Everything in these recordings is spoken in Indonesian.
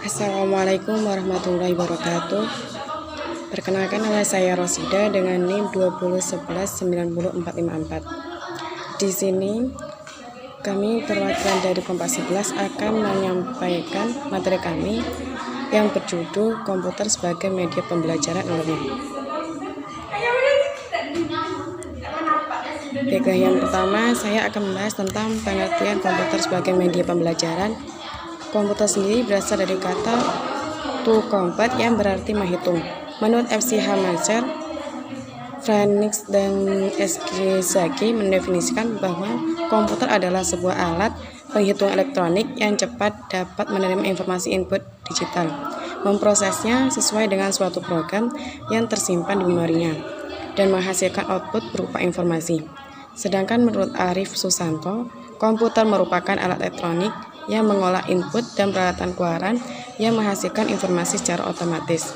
Assalamualaikum warahmatullahi wabarakatuh. Perkenalkan, nama saya Rosida dengan NIM 2011904454. Di sini kami perwakilan dari Kompas 11 akan menyampaikan materi kami yang berjudul komputer sebagai media pembelajaran e-learning. Baiklah, yang pertama saya akan membahas tentang pengertian komputer sebagai media pembelajaran. Komputer sendiri berasal dari kata to compute yang berarti menghitung. Menurut F.C. Hamacher, Franix dan S.G. Zaki mendefinisikan bahwa komputer adalah sebuah alat penghitung elektronik yang cepat dapat menerima informasi input digital, memprosesnya sesuai dengan suatu program yang tersimpan di memorinya, dan menghasilkan output berupa informasi. Sedangkan menurut Arif Susanto, komputer merupakan alat elektronik yang mengolah input dan peralatan keluaran yang menghasilkan informasi secara otomatis.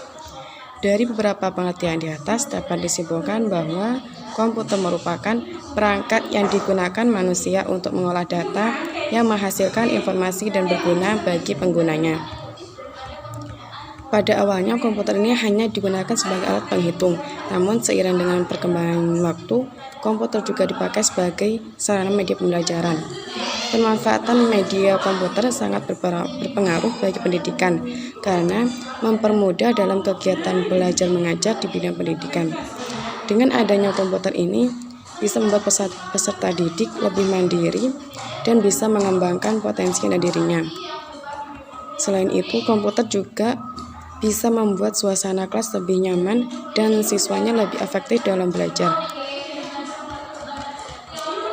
Dari beberapa pengertian di atas dapat disimpulkan bahwa komputer merupakan perangkat yang digunakan manusia untuk mengolah data yang menghasilkan informasi dan berguna bagi penggunanya. Pada awalnya komputer ini hanya digunakan sebagai alat penghitung, namun seiring dengan perkembangan waktu, komputer juga dipakai sebagai sarana media pembelajaran. Pemanfaatan media komputer sangat berpengaruh bagi pendidikan karena mempermudah dalam kegiatan belajar mengajar di bidang pendidikan. Dengan adanya komputer ini bisa membuat peserta didik lebih mandiri dan bisa mengembangkan potensi dirinya. Selain itu, komputer juga bisa membuat suasana kelas lebih nyaman dan siswanya lebih efektif dalam belajar.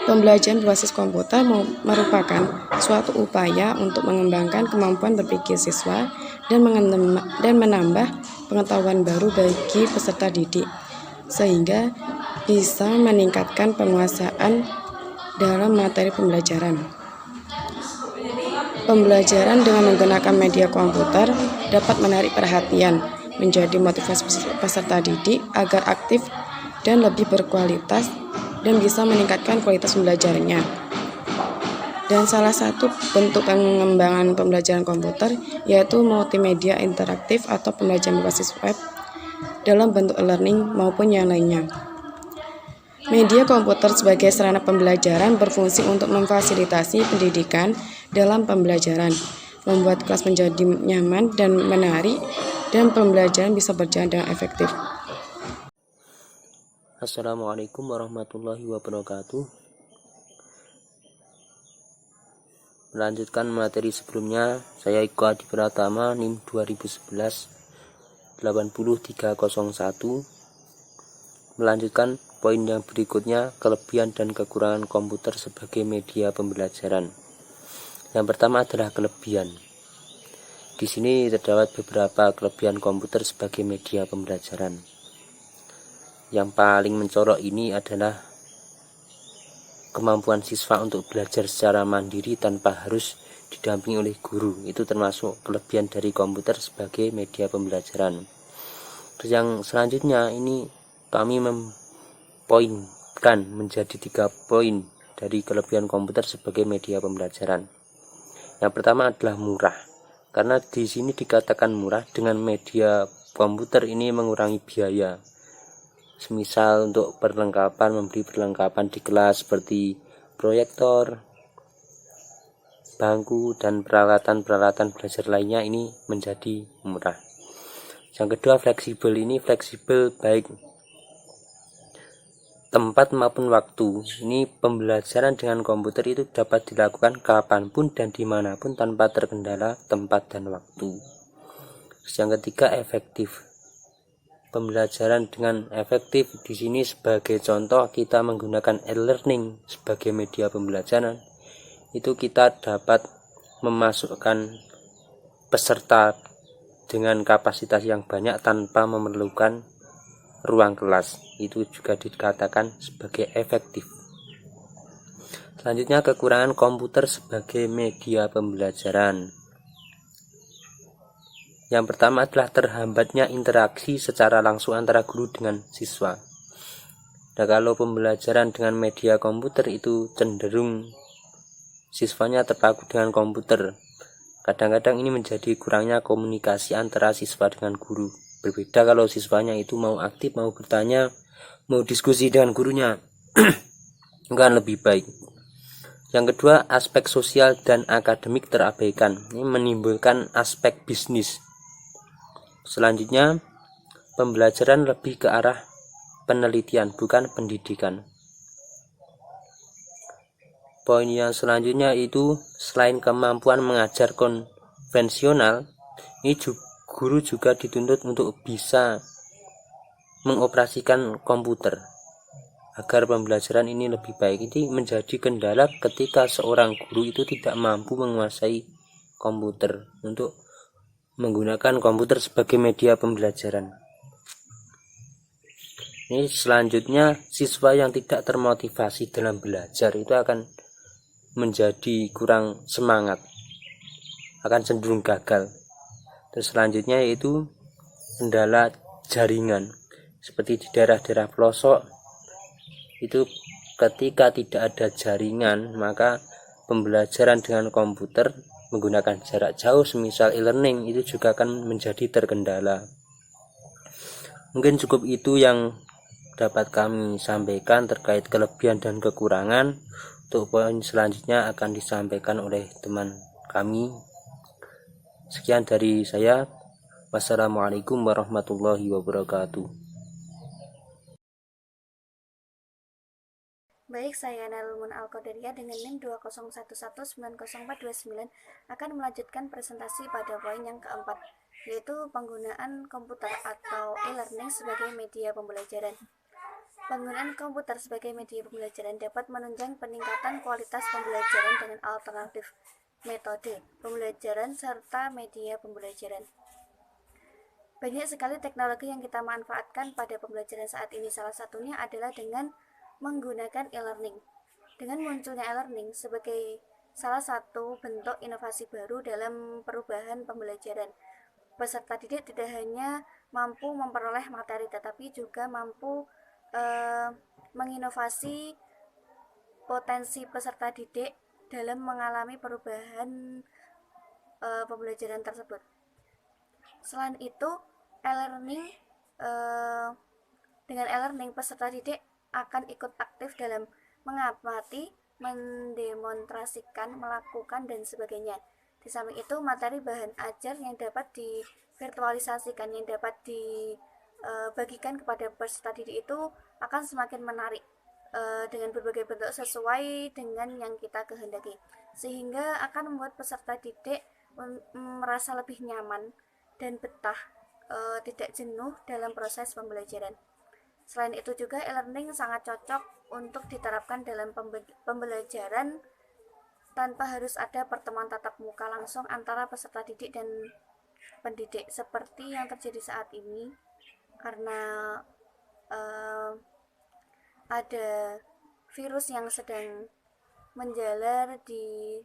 Pembelajaran berbasis komputer merupakan suatu upaya untuk mengembangkan kemampuan berpikir siswa dan menambah pengetahuan baru bagi peserta didik, sehingga bisa meningkatkan penguasaan dalam materi pembelajaran. Pembelajaran dengan menggunakan media komputer dapat menarik perhatian, menjadi motivasi peserta didik agar aktif dan lebih berkualitas dan bisa meningkatkan kualitas pembelajarannya. Dan salah satu bentuk pengembangan pembelajaran komputer yaitu multimedia interaktif atau pembelajaran berbasis web dalam bentuk e-learning maupun yang lainnya. Media komputer sebagai sarana pembelajaran berfungsi untuk memfasilitasi pendidikan dalam pembelajaran, membuat kelas menjadi nyaman dan menarik, dan pembelajaran bisa berjalan dengan efektif. Assalamualaikum warahmatullahi wabarakatuh. Melanjutkan materi sebelumnya, saya Iko Adi Pratama, NIM 2011-80301. Melanjutkan poin yang berikutnya, kelebihan dan kekurangan komputer sebagai media pembelajaran. Yang pertama adalah kelebihan. Di sini terdapat beberapa kelebihan komputer sebagai media pembelajaran. Yang paling mencolok ini adalah kemampuan siswa untuk belajar secara mandiri tanpa harus didampingi oleh guru. Itu termasuk kelebihan dari komputer sebagai media pembelajaran. Terus yang selanjutnya ini kami mempoinkan menjadi 3 poin dari kelebihan komputer sebagai media pembelajaran. Yang pertama adalah murah. Karena di sini dikatakan murah, dengan media komputer ini mengurangi biaya. Semisal untuk membeli perlengkapan di kelas seperti proyektor, bangku, dan peralatan-peralatan belajar lainnya ini menjadi murah. Yang kedua fleksibel, ini fleksibel baik tempat maupun waktu. Ini pembelajaran dengan komputer itu dapat dilakukan kapanpun dan dimanapun tanpa terkendala tempat dan waktu. Yang ketiga efektif. Pembelajaran dengan efektif di sini sebagai contoh kita menggunakan e-learning sebagai media pembelajaran. Itu kita dapat memasukkan peserta dengan kapasitas yang banyak tanpa memerlukan ruang kelas. Itu juga dikatakan sebagai efektif. Selanjutnya kekurangan komputer sebagai media pembelajaran. Yang pertama adalah terhambatnya interaksi secara langsung antara guru dengan siswa. Nah, kalau pembelajaran dengan media komputer itu cenderung siswanya terpaku dengan komputer. Kadang-kadang ini menjadi kurangnya komunikasi antara siswa dengan guru. Berbeda kalau siswanya itu mau aktif, mau bertanya, mau diskusi dengan gurunya, akan lebih baik. Yang kedua, aspek sosial dan akademik terabaikan. Ini menimbulkan aspek bisnis. Selanjutnya, pembelajaran lebih ke arah penelitian, bukan pendidikan. Poin yang selanjutnya itu selain kemampuan mengajar konvensional, ini guru juga dituntut untuk bisa mengoperasikan komputer agar pembelajaran ini lebih baik. Ini menjadi kendala ketika seorang guru itu tidak mampu menguasai komputer untuk menggunakan komputer sebagai media pembelajaran. Ini selanjutnya, siswa yang tidak termotivasi dalam belajar itu akan menjadi kurang semangat, akan cenderung gagal. Terus selanjutnya yaitu kendala jaringan, seperti di daerah-daerah pelosok itu ketika tidak ada jaringan, maka pembelajaran dengan komputer menggunakan jarak jauh semisal e-learning itu juga akan menjadi terkendala. Mungkin cukup itu yang dapat kami sampaikan terkait kelebihan dan kekurangan. Untuk poin selanjutnya akan disampaikan oleh teman kami. Sekian dari saya. Wassalamualaikum warahmatullahi wabarakatuh. Baik, saya Nalmun Al-Qadariyah dengan NIM 2011904299 akan melanjutkan presentasi pada poin yang keempat, yaitu penggunaan komputer atau e-learning sebagai media pembelajaran. Penggunaan komputer sebagai media pembelajaran dapat menunjang peningkatan kualitas pembelajaran dengan alternatif metode pembelajaran serta media pembelajaran. Banyak sekali teknologi yang kita manfaatkan pada pembelajaran saat ini. Salah satunya adalah dengan menggunakan e-learning. Dengan munculnya e-learning sebagai salah satu bentuk inovasi baru dalam perubahan pembelajaran, peserta didik tidak hanya mampu memperoleh materi, tetapi juga mampu menginovasi potensi peserta didik dalam mengalami perubahan pembelajaran tersebut. Selain itu, dengan e-learning peserta didik akan ikut aktif dalam mengamati, mendemonstrasikan, melakukan, dan sebagainya. Di samping itu, materi bahan ajar yang dapat divirtualisasikan, yang dapat dibagikan kepada peserta didik itu akan semakin menarik dengan berbagai bentuk sesuai dengan yang kita kehendaki, sehingga akan membuat peserta didik merasa lebih nyaman dan betah, tidak jenuh dalam proses pembelajaran. Selain itu juga e-learning sangat cocok untuk diterapkan dalam pembelajaran tanpa harus ada pertemuan tatap muka langsung antara peserta didik dan pendidik seperti yang terjadi saat ini, karena ada virus yang sedang menjalar di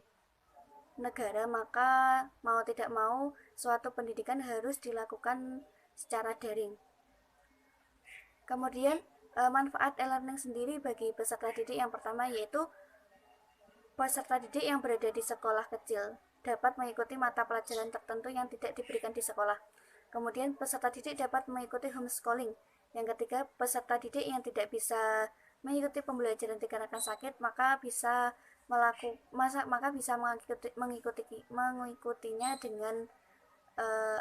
negara, maka mau tidak mau suatu pendidikan harus dilakukan secara daring. Kemudian manfaat e-learning sendiri bagi peserta didik yang pertama yaitu peserta didik yang berada di sekolah kecil dapat mengikuti mata pelajaran tertentu yang tidak diberikan di sekolah. Kemudian peserta didik dapat mengikuti homeschooling. Yang ketiga, peserta didik yang tidak bisa mengikuti pembelajaran dikarenakan sakit maka bisa mengikutinya dengan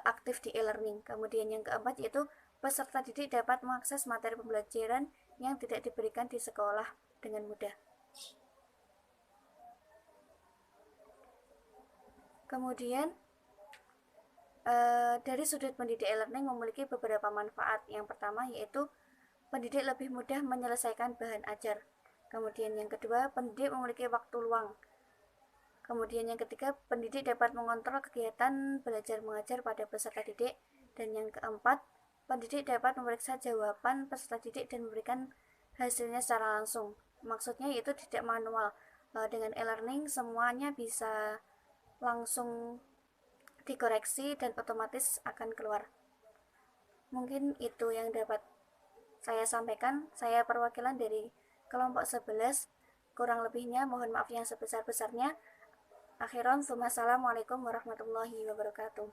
aktif di e-learning. Kemudian yang keempat yaitu peserta didik dapat mengakses materi pembelajaran yang tidak diberikan di sekolah dengan mudah. Kemudian dari sudut pendidik e-learning memiliki beberapa manfaat. Yang pertama yaitu pendidik lebih mudah menyelesaikan bahan ajar. Kemudian yang kedua, pendidik memiliki waktu luang. Kemudian yang ketiga, pendidik dapat mengontrol kegiatan belajar mengajar pada peserta didik. Dan yang keempat, pendidik dapat memeriksa jawaban peserta didik dan memberikan hasilnya secara langsung. Maksudnya yaitu tidak manual. Dengan e-learning semuanya bisa langsung dikoreksi dan otomatis akan keluar. Mungkin itu yang dapat saya sampaikan. Saya perwakilan dari kelompok 11. Kurang lebihnya mohon maaf yang sebesar-besarnya. Akhiran, assalamualaikum warahmatullahi wabarakatuh.